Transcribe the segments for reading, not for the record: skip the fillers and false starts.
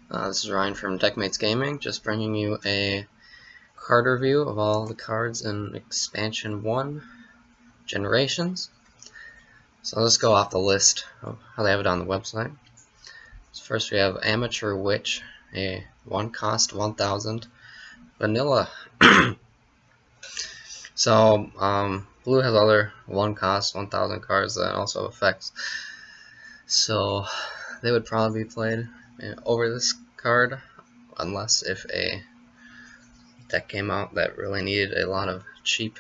This is Ryan from Deckmates Gaming, just bringing you a card review of all the cards in Expansion 1 Generations. So let's go off the list of how they have it on the website. So first we have Amateur Witch, a 1 cost 1000 vanilla. So blue has other 1 cost 1000 cards that also have effects. So they would probably be played over this card, unless if a deck came out that really needed a lot of cheap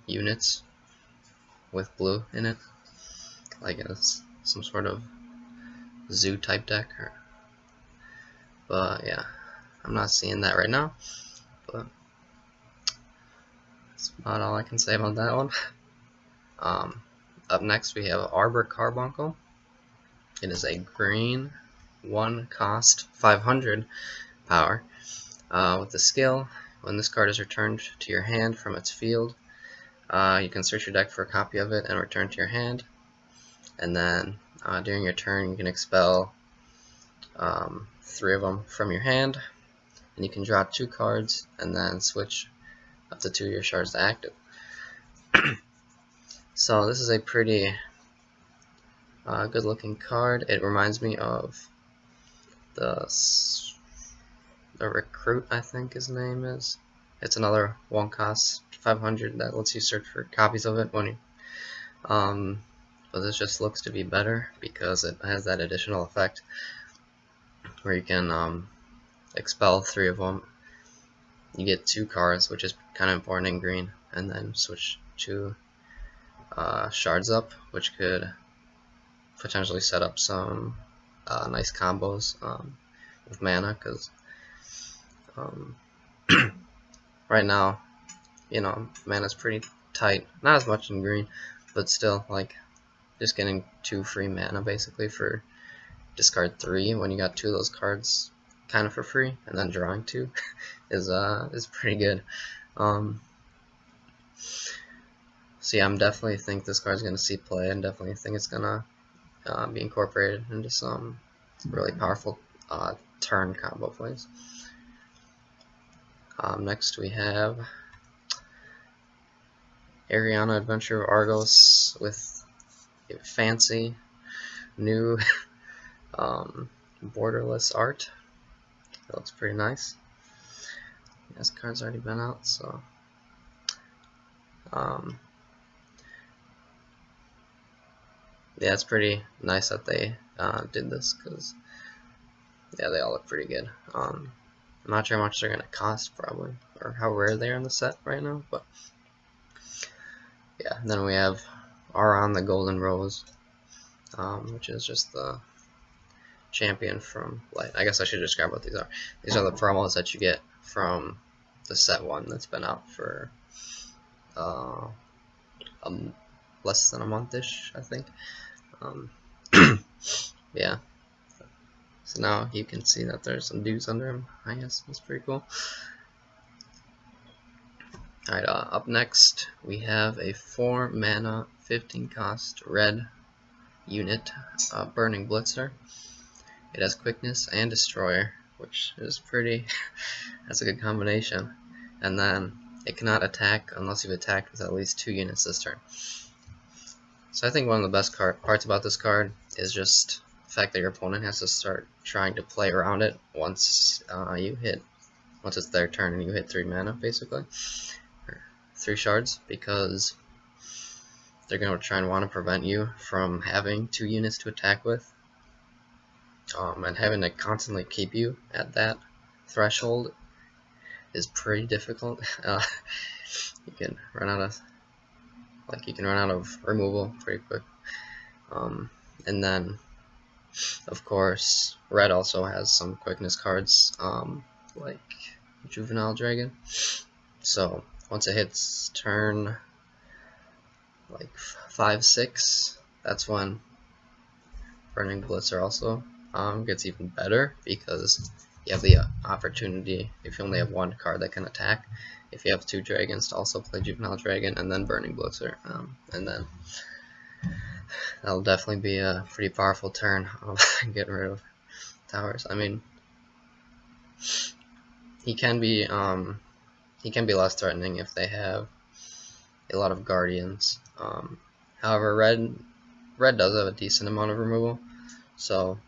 units with blue in it, like it's some sort of zoo type deck. But yeah, I'm not seeing that right now, but that's about all I can say about that one. Up next we have Arbor Carbuncle. It is a green 1 cost 500 power with the skill. When this card is returned to your hand from its field, you can search your deck for a copy of it and return to your hand. And then during your turn, you can expel 3 of them from your hand, and you can draw 2 cards and then switch up to 2 of your shards to active. So this is a pretty good looking card. It reminds me of the Recruit, I think his name is. It's another 1 cost 500 that lets you search for copies of it when you but this just looks to be better because it has that additional effect where you can expel 3 of them. You get 2 cards, which is kind of important in green, and then switch 2 shards up, which could potentially set up some nice combos with mana, because right now, you know, mana's pretty tight. Not as much in green, but still, like, just getting 2 free mana basically for discard 3 when you got 2 of those cards kind of for free, and then drawing 2 is pretty good. So yeah, I'm definitely think this card's gonna see play, and definitely think it's gonna be incorporated into some really powerful turn combo plays. Next we have Ariana Adventure of Argos with a fancy new borderless art. That looks pretty nice. This card's already been out, so yeah, it's pretty nice that they did this, because yeah, they all look pretty good. I'm not sure how much they're gonna cost, probably, or how rare they are in the set right now, but yeah. And then we have Aron the Golden Rose, which is just the champion from Light. I guess I should describe what these are. These are the promos that you get from the set 1 that's been out for less than a month-ish, I think. Yeah. So now you can see that there's some dudes under him. I guess that's pretty cool. Alright, up next we have a 4 mana, 15 cost red unit, Burning Blitzer. It has quickness and destroyer, which is pretty, that's a good combination. And then it cannot attack unless you've attacked with at least 2 units this turn. So I think one of the best parts about this card is just the fact that your opponent has to start trying to play around it once once it's their turn and you hit 3 mana, basically, or 3 shards, because they're going to try and want to prevent you from having 2 units to attack with, and having to constantly keep you at that threshold is pretty difficult. You can run out of removal pretty quick. And then, of course, red also has some quickness cards, like Juvenile Dragon. So once it hits turn like 5-6, that's when Burning Blitzer also gets even better, because you have the opportunity, if you only have 1 card that can attack, if you have 2 dragons, to also play Juvenile Dragon and then Burning Blitzer, and then that'll definitely be a pretty powerful turn of getting rid of towers. I mean, he can be less threatening if they have a lot of guardians. However, red does have a decent amount of removal, so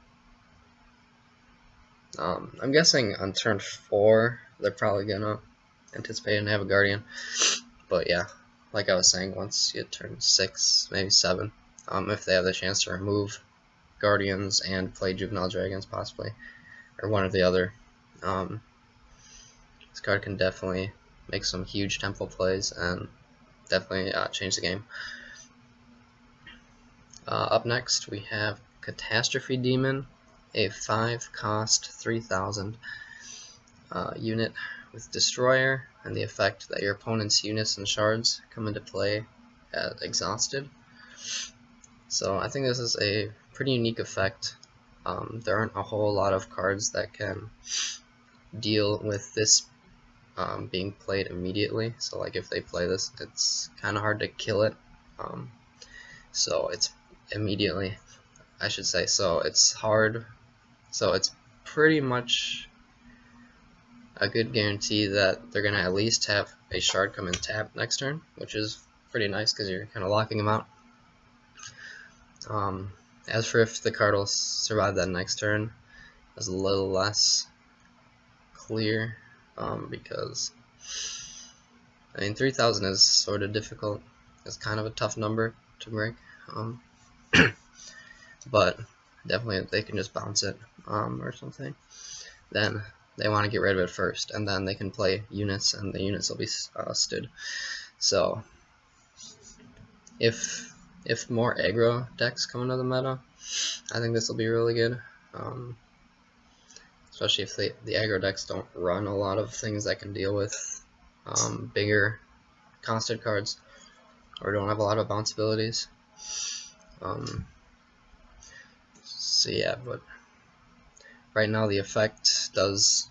I'm guessing on turn 4 they're probably gonna anticipate and have a guardian. But yeah, like I was saying, once you hit turn 6, maybe 7, if they have the chance to remove guardians and play juvenile dragons possibly, or one or the other, this card can definitely make some huge tempo plays and definitely change the game. Up next we have Catastrophe Demon, a 5-cost 3000 unit with Destroyer, and the effect that your opponent's units and shards come into play at exhausted. So I think this is a pretty unique effect. There aren't a whole lot of cards that can deal with this being played immediately. So like if they play this, it's kind of hard to kill it. So it's immediately, I should say. So it's hard. So it's pretty much a good guarantee that they're gonna at least have a shard come in tap next turn, which is pretty nice because you're kind of locking them out. As for if the card will survive that next turn, is a little less clear, because I mean 3000 is sort of difficult. It's kind of a tough number to break, but definitely if they can just bounce it or something, then they want to get rid of it first, and then they can play units, and the units will be stood. So if more aggro decks come into the meta, I think this will be really good, especially if the aggro decks don't run a lot of things that can deal with bigger costed cards, or don't have a lot of bounce abilities. So yeah, but right now the effect does,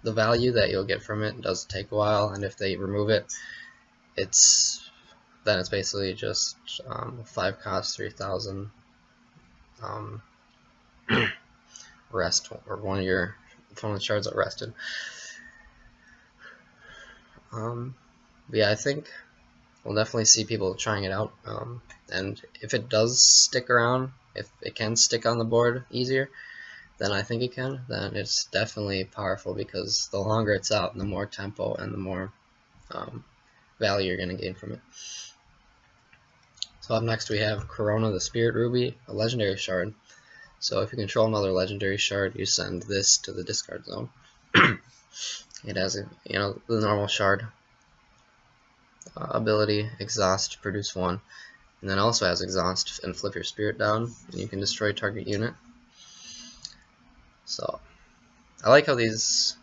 the value that you'll get from it does take a while, and if they remove it, then it's basically just 5 cost 3000 rest, or one of your opponent's shards are rested. Yeah, I think we'll definitely see people trying it out, and if it does stick around, if it can stick on the board easier than I think it can, then it's definitely powerful, because the longer it's out, the more tempo and the more value you're going to gain from it. So up next we have Corona the Spirit Ruby, a legendary shard. So if you control another legendary shard, you send this to the discard zone. It has a, the normal shard ability, exhaust, produce 1, and then also has exhaust and flip your spirit down, and you can destroy target unit. So I like how these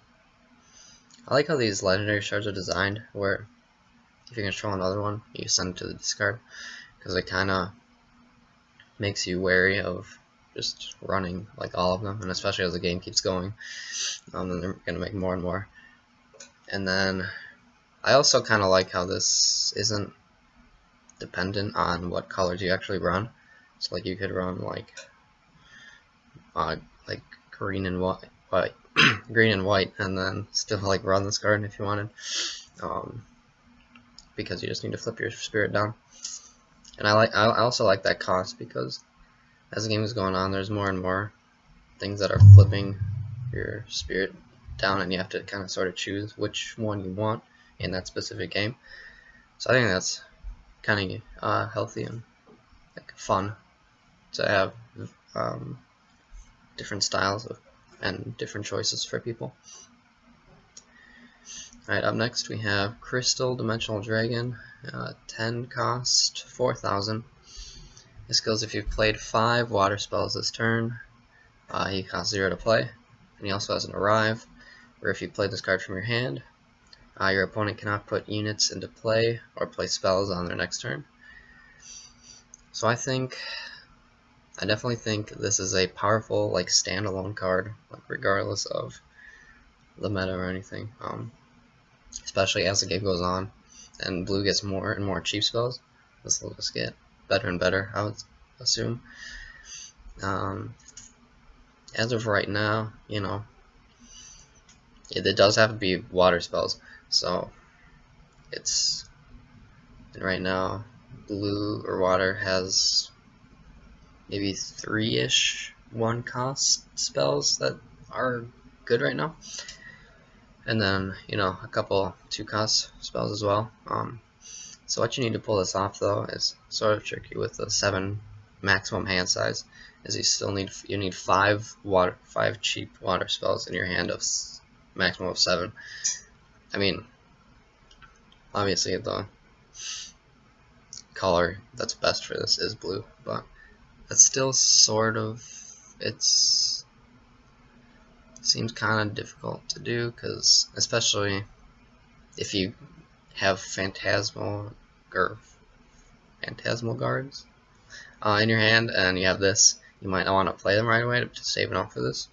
legendary shards are designed, where if you control another one, you send it to the discard, because it kind of makes you wary of just running like all of them, and especially as the game keeps going, then they're going to make more and more. And then I also kind of like how this isn't dependent on what colors you actually run. So like you could run like green and white, green and white, and then still like run this card if you wanted, because you just need to flip your spirit down. And I also like that cost, because as the game is going on, there's more and more things that are flipping your spirit down, and you have to kind of sort of choose which one you want in that specific game. So I think that's kind of healthy and like fun to have different styles and different choices for people. Alright, up next we have Crystal Dimensional Dragon, 10 cost 4000. This goes if you've played 5 water spells this turn. He costs 0 to play, and he also has an arrive, where if you play this card from your hand, your opponent cannot put units into play or play spells on their next turn. So I definitely think this is a powerful like standalone card, like regardless of the meta or anything. Especially as the game goes on and blue gets more and more cheap spells, this will just get better and better, I would assume. And as of right now, you know, it does have to be water spells. So it's, and right now, blue or water has maybe 3-ish 1-cost spells that are good right now, and then, you know, a couple 2-cost spells as well. So what you need to pull this off though is sort of tricky with the 7 maximum hand size, is you need 5 cheap water spells in your hand of maximum of 7. I mean, obviously the color that's best for this is blue, but that's still sort of, seems kind of difficult to do, because especially if you have phantasmal guards in your hand and you have this, you might not want to play them right away to save enough for this,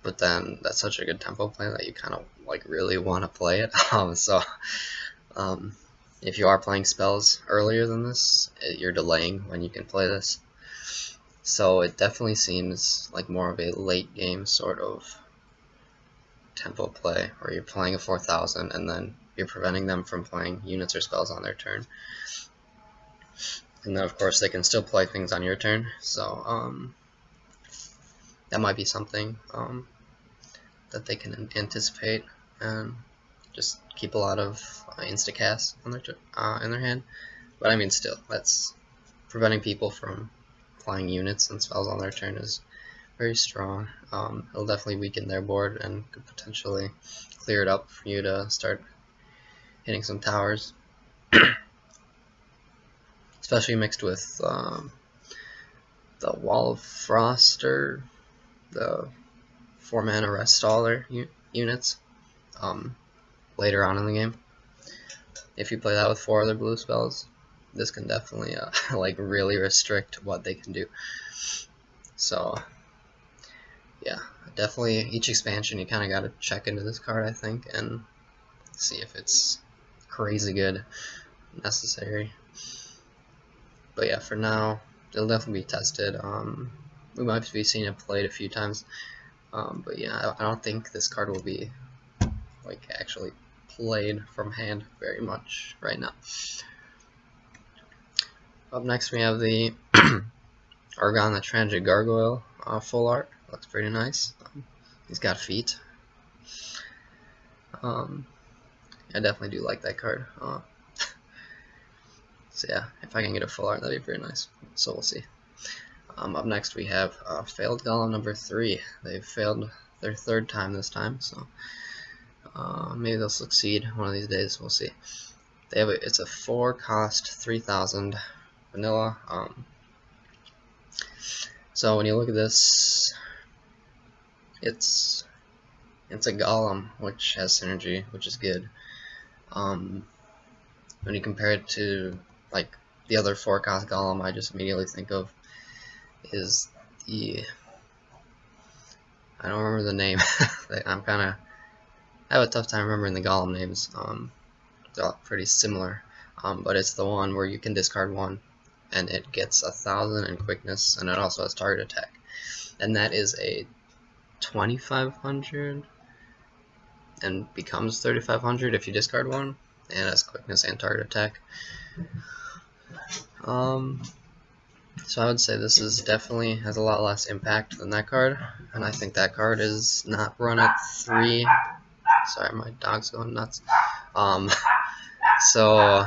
but then that's such a good tempo play that you kind of like really want to play it. If you are playing spells earlier than this, you're delaying when you can play this. So it definitely seems like more of a late game sort of tempo play, where you're playing a 4000 and then you're preventing them from playing units or spells on their turn. And then of course they can still play things on your turn, so that might be something that they can anticipate and just keep a lot of instacasts on their in their hand. But I mean, still, that's preventing people from playing units and spells on their turn is very strong. It'll definitely weaken their board and could potentially clear it up for you to start hitting some towers. Especially mixed with the Wall of Frost or the 4-mana Rest Staller units later on in the game. If you play that with 4 other blue spells, this can definitely like really restrict what they can do. So yeah, definitely each expansion you kind of got to check into this card, I think, and see if it's crazy good, necessary. But yeah, for now, it'll definitely be tested. We might be seeing it played a few times, but yeah, I don't think this card will be like actually played from hand very much right now. Up next we have the Argent the Tragic Gargoyle full art. Looks pretty nice. He's got feet. I definitely do like that card. So yeah, if I can get a full art, that'd be pretty nice. So we'll see. Up next we have failed Golem number 3. They've failed their 3rd time this time, so maybe they'll succeed one of these days. We'll see. They have it's a 4-cost 3000 vanilla. So when you look at this, it's a golem which has synergy, which is good. When you compare it to like the other 4-cost golem, I just immediately think of is the, I don't remember the name. I have a tough time remembering the golem names. They're all pretty similar, but it's the one where you can discard 1 and it gets 1000 in quickness, and it also has target attack, and that is a 2500 and becomes 3500 if you discard 1, and has quickness and target attack. So I would say this is definitely has a lot less impact than that card, and I think that card is not run at 3. Sorry, my dog's going nuts. So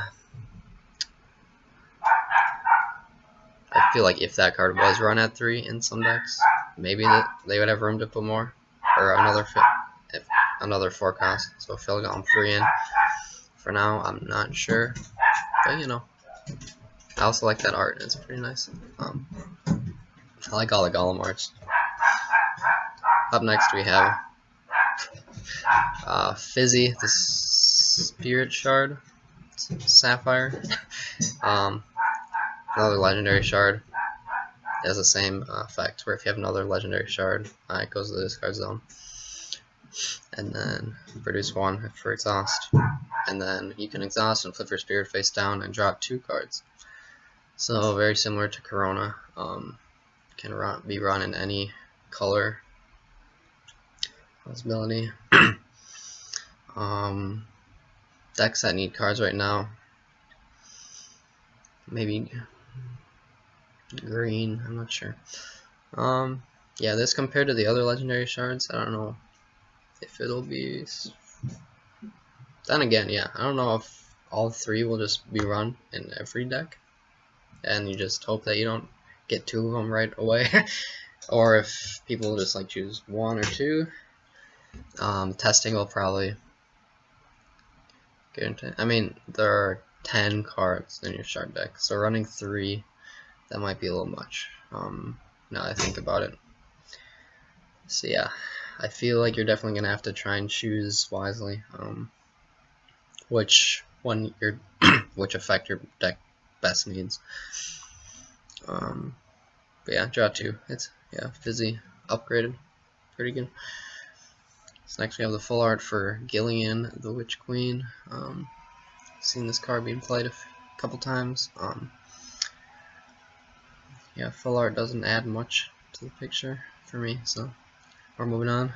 I feel like if that card was run at 3 in some decks, maybe they would have room to put more, or another 4-cost. So Phil got 3 in. For now, I'm not sure, but you know, I also like that art. It's pretty nice. I like all the golem arts. Up next we have Fizzy, the Spirit Shard Sapphire. Another legendary shard. It has the same effect, where if you have another legendary shard, it goes to the discard zone. And then produce 1 for exhaust. And then you can exhaust and flip your spirit face down and drop 2 cards. So very similar to Corona. Can be run in any color possibility. Decks that need cards right now. Maybe green, I'm not sure. Yeah, this compared to the other legendary shards, I don't know if it'll be. Then again, yeah, I don't know if all three will just be run in every deck, and you just hope that you don't get two of them right away, or if people just like choose one or two. Testing will probably guarantee. I mean, there are 10 cards in your shard deck, so running 3, that might be a little much. Now that I think about it. So yeah, I feel like you're definitely gonna have to try and choose wisely, which one your which effect your deck best needs. But yeah, draw 2. It's fizzy upgraded, pretty good. So next we have the full art for Gillian, the Witch Queen. Seen this card being played a couple times. Yeah, full art doesn't add much to the picture for me, so we're moving on.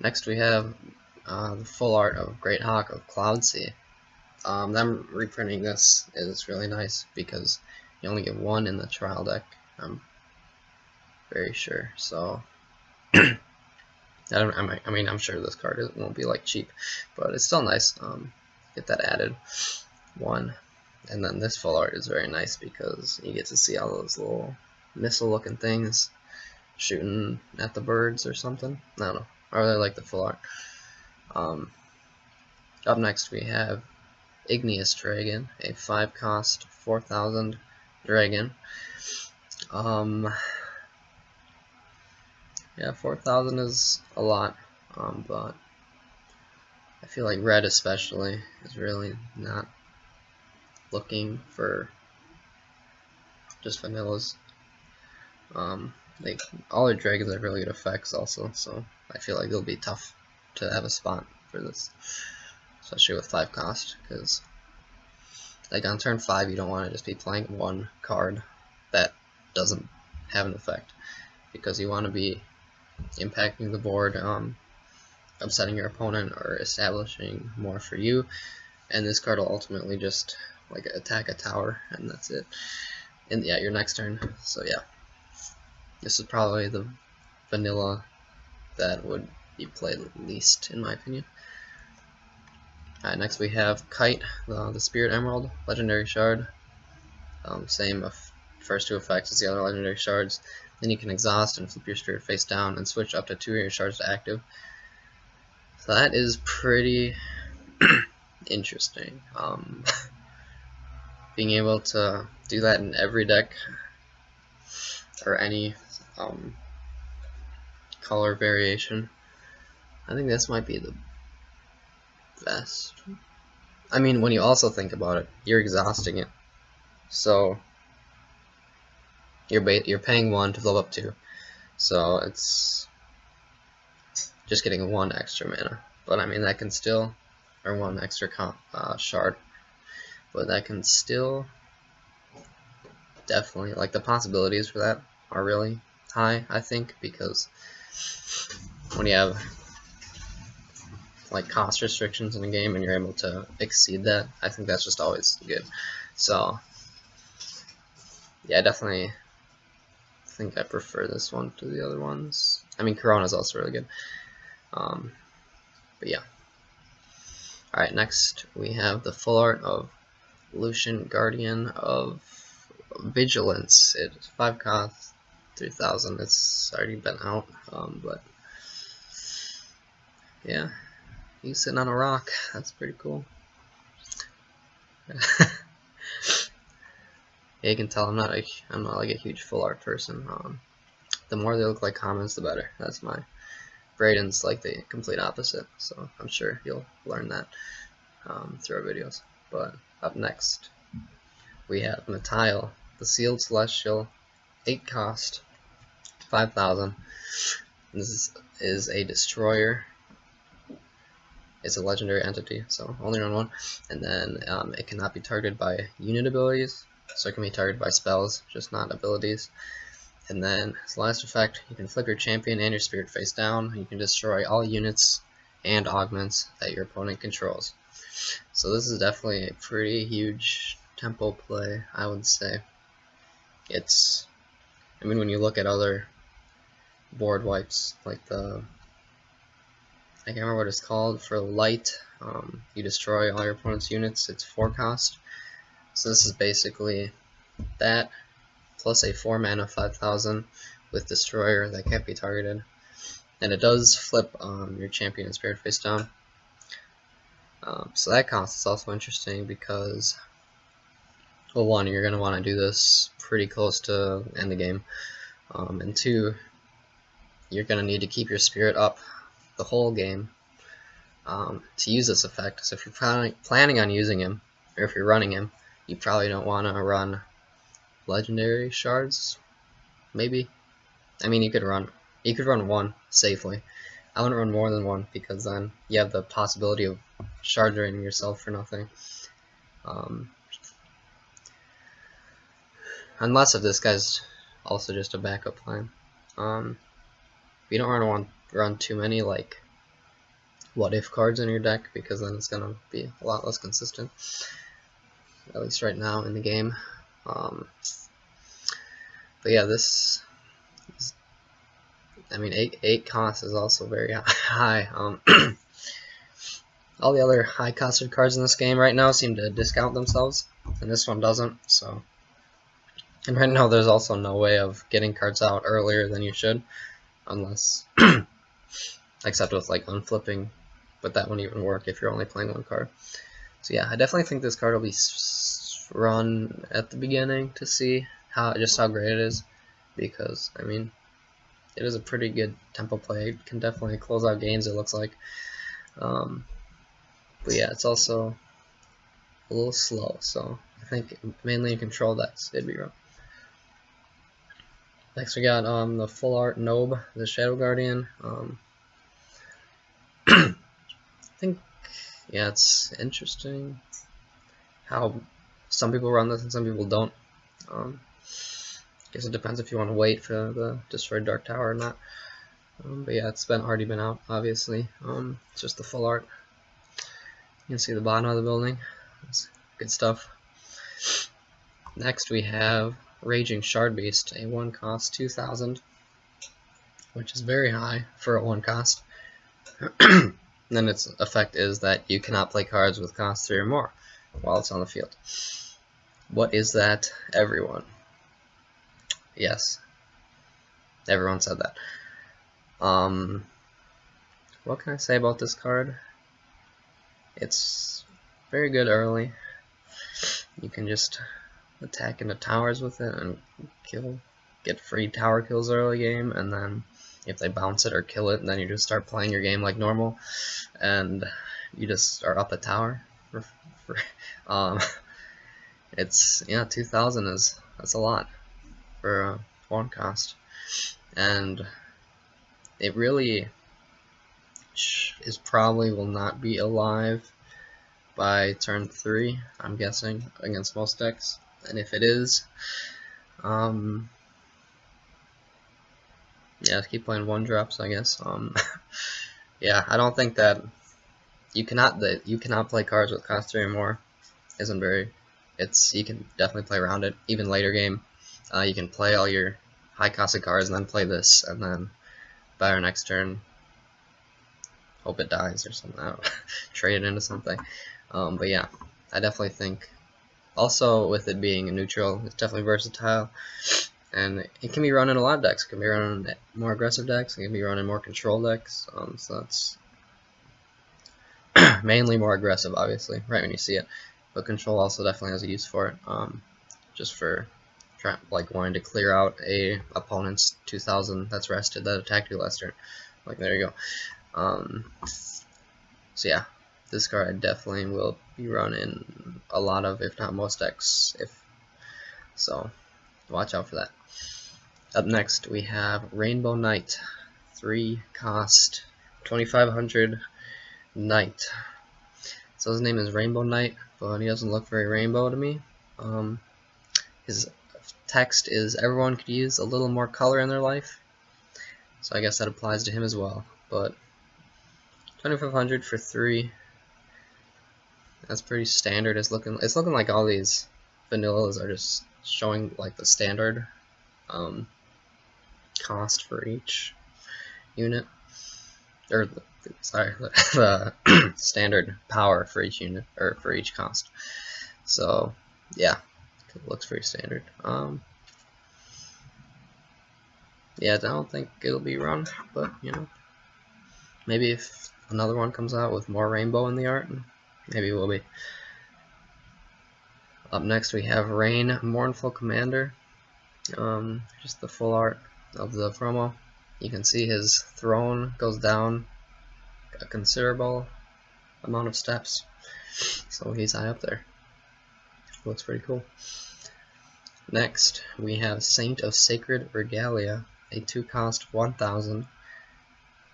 Next we have the full art of Great Hawk of Cloudsea. Them reprinting this is really nice because you only get one in the trial deck, I'm very sure. So I mean, I'm sure this card won't be like cheap, but it's still nice. Get that added one. And then this full art is very nice because you get to see all those little missile looking things shooting at the birds or something. I don't know. I really like the full art. Up next we have Igneous Dragon, a 5-cost 4,000 dragon. Yeah, 4,000 is a lot, but I feel like red especially is really not looking for just vanillas. Like all their dragons have really good effects also, so I feel like it'll be tough to have a spot for this, especially with 5 cost, because like on turn 5 you don't want to just be playing one card that doesn't have an effect, because you want to be impacting the board, upsetting your opponent or establishing more for you, and this card will ultimately just like attack a tower and that's it. And yeah, your next turn. So yeah, this is probably the vanilla that would be played least in my opinion. Alright, next we have Kite, the Spirit Emerald, legendary shard. Same first 2 effects as the other legendary shards. Then you can exhaust and flip your spirit face down and switch up to 2 of your shards to active. So that is pretty interesting. Being able to do that in every deck or any color variation, I think this might be the best. I mean, when you also think about it, you're exhausting it, so you're paying 1 to flip up 2, so it's just getting 1 extra mana. But I mean, that can still, or 1 extra shard, but that can still definitely, like, the possibilities for that are really high, I think, because when you have like cost restrictions in a game and you're able to exceed that, I think that's just always good. So yeah, I definitely think I prefer this one to the other ones. I mean, Corona is also really good, but yeah. Alright, next we have the full art of Lucian, Guardian of Vigilance. It's 5 cost, 3,000. It's already been out, but yeah, he's sitting on a rock. That's pretty cool. Yeah, you can tell I'm not like a huge full art person. The more they look like commons, the better. That's my Braden's like the complete opposite, so I'm sure you'll learn that through our videos. But up next, we have Matile, the Sealed Celestial, 8 cost, 5,000. This is a destroyer. It's a legendary entity, so only run 1. And then it cannot be targeted by unit abilities, so it can be targeted by spells, just not abilities. And then his last effect, you can flip your champion and your spirit face down. You can destroy all units and augments that your opponent controls. So this is definitely a pretty huge tempo play, I would say. I mean, when you look at other board wipes, like I can't remember what it's called, for light, you destroy all your opponent's units, it's 4 cost. So this is basically that, plus a 4 mana 5000 with destroyer that can't be targeted. And it does flip your champion and spirit face down. So that cost is also interesting because, well, 1, you're going to want to do this pretty close to end the game, and 2, you're going to need to keep your spirit up the whole game to use this effect. So if you're planning on using him, or if you're running him, you probably don't want to run legendary shards. Maybe. I mean, you could run 1 safely. I wouldn't run more than 1 because then you have the possibility of shard draining yourself for nothing. Unless if this guy's also just a backup plan. You don't want to run too many like what if cards in your deck, because then it's gonna be a lot less consistent, at least right now in the game. But yeah, this is, I mean, 8 cost is also very high. All the other high costed cards in this game right now seem to discount themselves, and this one doesn't. So, and right now there's also no way of getting cards out earlier than you should, unless except with like unflipping, but that won't even work if you're only playing 1 card. So yeah, I definitely think this card will be run at the beginning to see just how great it is, because I mean, it is a pretty good tempo play. It can definitely close out games, it looks like. But yeah, it's also a little slow, so I think mainly in control decks it'd be run. Next we got the full art Nob, the Shadow Guardian. I think, yeah, it's interesting how some people run this and some people don't. Guess it depends if you want to wait for the Destroyed Dark Tower or not. But yeah, it's already been out, obviously. It's just the full art. You can see the bottom of the building. That's good stuff. Next we have Raging Shard Beast, a 1 cost 2000, which is very high for a 1 cost. Then its effect is that you cannot play cards with cost 3 or more while it's on the field. What is that, everyone? Yes, everyone said that. What can I say about this card? It's very good early. You can just attack into towers with it and get free tower kills early game, and then if they bounce it or kill it, then you just start playing your game like normal, and you just are up a tower. It's, yeah, 2000 that's a lot for 1 cost, and it really probably will not be alive by turn 3, I'm guessing, against most decks. And if it is, yeah, keep playing 1-drops, I guess. Yeah, I don't think that you cannot play cards with cost 3 or more. Isn't very. You can definitely play around it. Even later game, you can play all your high costed cards and then play this, and then by our next turn, hope it dies or something. Trade it into something. But yeah, I definitely think. Also, with it being a neutral, it's definitely versatile, and it can be run in a lot of decks. It can be run in more aggressive decks. It can be run in more control decks. So that's mainly more aggressive, obviously, right when you see it. But control also definitely has a use for it, just for wanting to clear out a opponent's 2000 that's rested that attacked you last turn. Like, there you go. So yeah, this card I definitely will be running a lot of, if not most decks. So watch out for that. Up next we have Rainbow Knight, 3 cost 2500 Knight. So his name is Rainbow Knight, but he doesn't look very rainbow to me. His text is everyone could use a little more color in their life, so I guess that applies to him as well. But 2500 for 3, that's pretty standard. It's looking like all these vanillas are just showing like the standard cost for each unit, or sorry, the standard power for each unit, or for each cost. So yeah, it looks pretty standard. Yeah, I don't think it'll be run, but you know, maybe if another one comes out with more rainbow in the art, maybe it will be. Up next we have Rain, Mournful Commander. Just the full art of the promo. You can see his throne goes down a considerable amount of steps, so he's high up there. Looks pretty cool. Next we have Saint of Sacred Regalia, a 2-cost 1000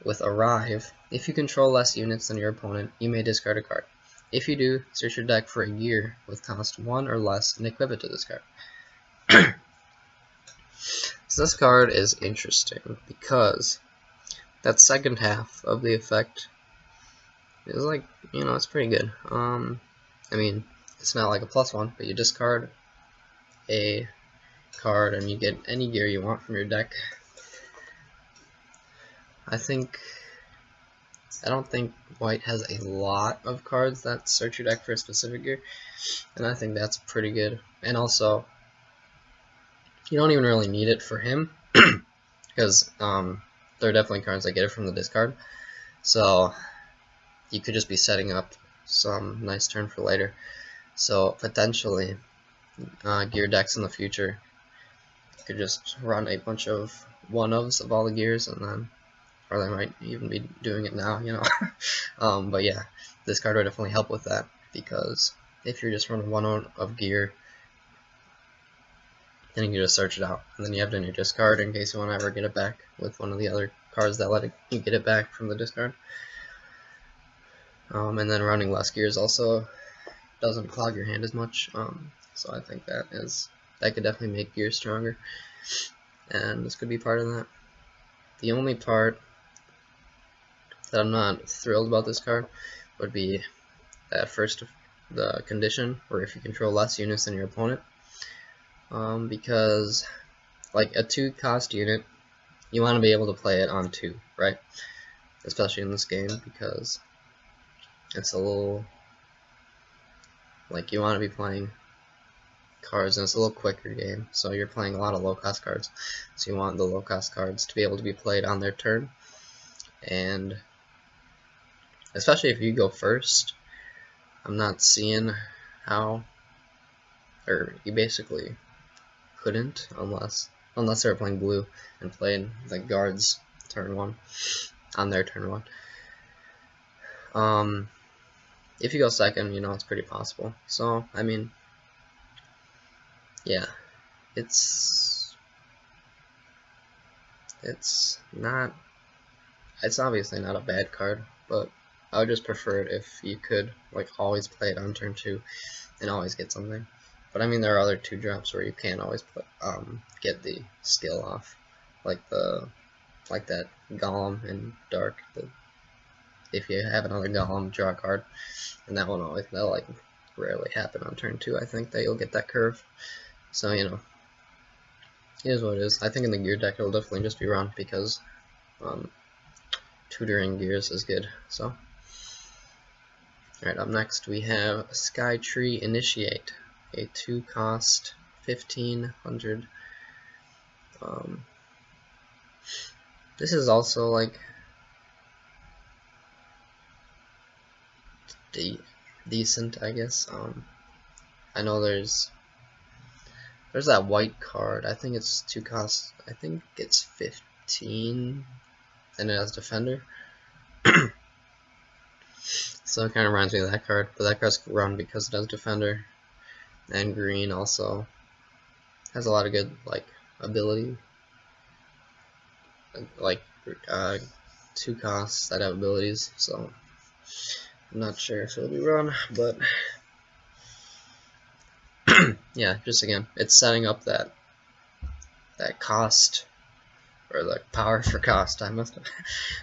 with Arrive. If you control less units than your opponent, you may discard a card. If you do, search your deck for a gear with cost 1 or less and equip it to this card. So this card is interesting because that second half of the effect is like, you know, it's pretty good. I mean, it's not like a +1, but you discard a card and you get any gear you want from your deck. I don't think white has a lot of cards that search your deck for a specific gear, and I think that's pretty good. And also, you don't even really need it for him, because there are definitely cards that get it from the discard, so you could just be setting up some nice turn for later. So potentially, gear decks in the future could just run a bunch of one-ofs of all the gears, and then, or they might even be doing it now, you know. But yeah, this card would definitely help with that, because if you're just running one of gear, then you can just search it out, and then you have it in your discard in case you want to ever get it back with one of the other cards that let you get it back from the discard. And then running less gears also doesn't clog your hand as much, so I think that could definitely make gears stronger, and this could be part of that. The only part that I'm not thrilled about this card would be that the condition, or if you control less units than your opponent, because like a 2-cost unit, you want to be able to play it on 2, right? Especially in this game, because it's a little, like, you want to be playing cards, and it's a little quicker game, so you're playing a lot of low-cost cards, so you want the low-cost cards to be able to be played on their turn. And especially if you go first, I'm not seeing how, or you basically couldn't unless they were playing blue and played the guards turn 1 on their turn 1. If you go second, you know, it's pretty possible. So I mean, yeah, it's obviously not a bad card, but I would just prefer it if you could like always play it on turn 2 and always get something. But I mean, there are other 2-drops where you can't always get the skill off, like that Golem in Dark. If you have another Golem, draw a card, and that'll like rarely happen on turn 2. I think that you'll get that curve. So you know, it is what it is. I think in the gear deck it'll definitely just be run because tutoring gears is good. So, alright, up next we have Skytree Initiate, a 2-cost 1500. This is also like decent, I guess. I know there's that white card. I think it's 2 costs. I think it's 15, and it has Defender. So it kind of reminds me of that card, but that card's run because it has Defender, and green also has a lot of good like ability, like 2 costs that have abilities. So I'm not sure if it'll be run, but yeah, just again, it's setting up that that cost, or the power for cost, I must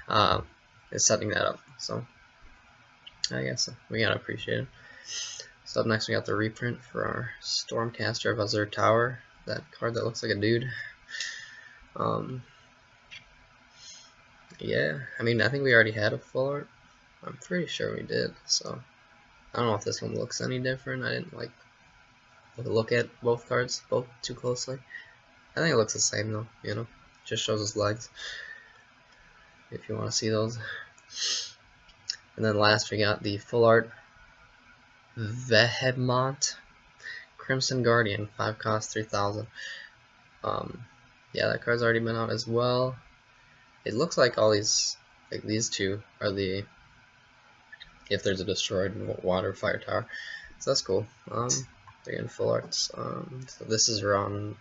have, is setting that up. So I guess we gotta appreciate it. So up next we got the reprint for our Stormcaster of Azure Tower, that card that looks like a dude. Yeah, I mean, I think we already had a full art. I'm pretty sure we did, so I don't know if this one looks any different. I didn't like look at both cards too closely. I think it looks the same though, you know, just shows his legs if you want to see those. And then last we got the full art Vehemont Crimson Guardian, 5 cost, 3,000. Yeah, that card's already been out as well. It looks like all these, like these two, are the if there's a destroyed water fire tower, so that's cool. They're getting full arts. So this is around,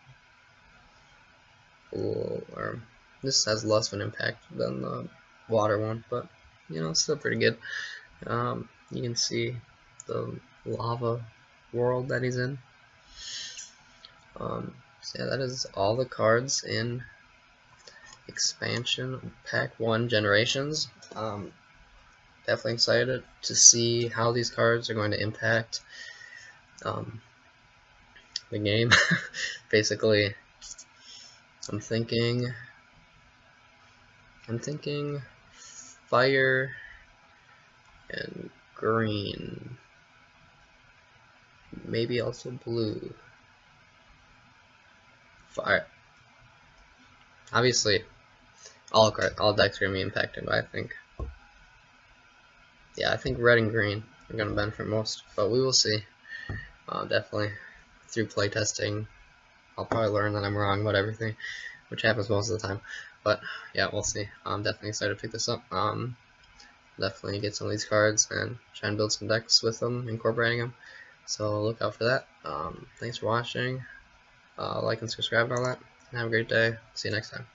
or this has less of an impact than the water one, but you know, it's still pretty good. You can see the lava world that he's in. So yeah, that is all the cards in expansion pack 1 Generations. Definitely excited to see how these cards are going to impact the game. Basically, I'm thinking fire and green, maybe also blue. Fire. Obviously, all decks are gonna be impacted, but I think red and green are gonna benefit most. But we will see. Definitely through playtesting, I'll probably learn that I'm wrong about everything, which happens most of the time. But yeah, we'll see. I'm definitely excited to pick this up. Definitely get some of these cards and try and build some decks with them, incorporating them. So look out for that. Thanks for watching. Like and subscribe and all that. And have a great day. See you next time.